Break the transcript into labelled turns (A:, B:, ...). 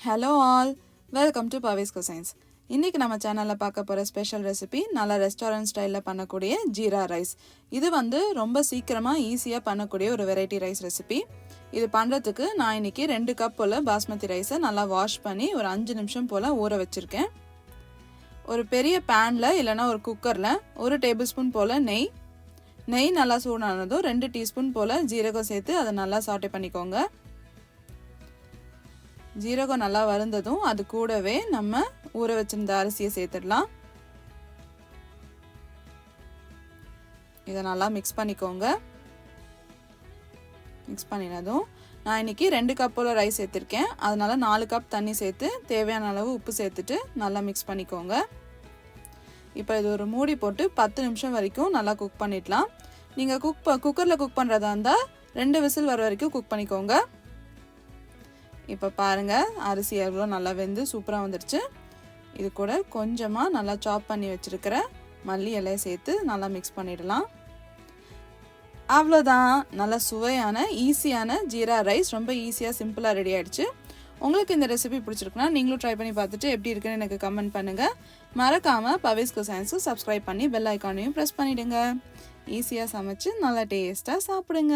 A: Hello all, welcome to Pavi's Cuisines. இன்னைக்கு நம்ம சேனல்ல பார்க்க போற ஸ்பெஷல் ரெசிபி நல்ல ரெஸ்டாரன்ட் ஸ்டைல்ல பண்ணக்கூடிய ஜீரா ரைஸ். இது ரொம்ப சீக்கிரமா ஈஸியா பண்ணக்கூடிய ஒரு வெரைட்டி ரைஸ் ரெசிபி. இது பண்றதுக்கு நான் இன்னைக்கு 2 கப் போல பாஸ்மதி ரைஸை நல்லா வாஷ் பண்ணி ஒரு 5 நிமிஷம் போல ஊற வச்சிருக்கேன். ஒரு பெரிய panல இல்லனா ஒரு குக்கர்ல 1 டேபிள்ஸ்பூன் போல நெய் நல்லா சூடானதும் 2 டீஸ்பூன் போல ஜீரகம் சேர்த்து அதை நல்லா சாட்டே பண்ணிக்கோங்க. ஜீரகம் நல்லா வறுந்ததும் அது கூடவே நம்ம ஊற வச்சிருந்த அரிசியை சேர்த்துடலாம். இதை நல்லா மிக்ஸ் பண்ணிக்கோங்க. மிக்ஸ் பண்ணினதும் நான் இன்னைக்கு 2 கப் போல ரைஸ் சேர்த்திருக்கேன். அதனால 4 கப் தண்ணி சேர்த்து தேவையான அளவு உப்பு சேர்த்துட்டு நல்லா மிக்ஸ் பண்ணிக்கோங்க. இப்போ இது ஒரு மூடி போட்டு 10 நிமிஷம் வரைக்கும் நல்லா குக் பண்ணிடலாம். நீங்கள் குக்கரில் குக் பண்ணுறதா இருந்தால் 2 விசில் வர வரைக்கும் குக் பண்ணிக்கோங்க. இப்போ பாருங்கள் அரிசி எவ்வளோ நல்லா வெந்து சூப்பராக வந்துடுச்சு. இது கூட கொஞ்சமாக நல்லா சாப் பண்ணி வச்சுருக்கிற மல்லி இலையை சேர்த்து நல்லா மிக்ஸ் பண்ணிடலாம். அவ்வளோதான், நல்லா சுவையான ஈஸியான ஜீரா ரைஸ் ரொம்ப ஈஸியாக சிம்பிளாக ரெடி ஆகிடுச்சு. உங்களுக்கு இந்த ரெசிபி பிடிச்சிருக்குன்னா நீங்களும் ட்ரை பண்ணி பார்த்துட்டு எப்படி இருக்குன்னு எனக்கு கமெண்ட் பண்ணுங்கள். மறக்காமல் பவிஸ் குசைன்ஸும் சப்ஸ்கிரைப் பண்ணி பெல் ஐக்கானையும் ப்ரெஸ் பண்ணிவிடுங்க. ஈஸியாக சமைச்சு நல்லா டேஸ்ட்டாக சாப்பிடுங்க.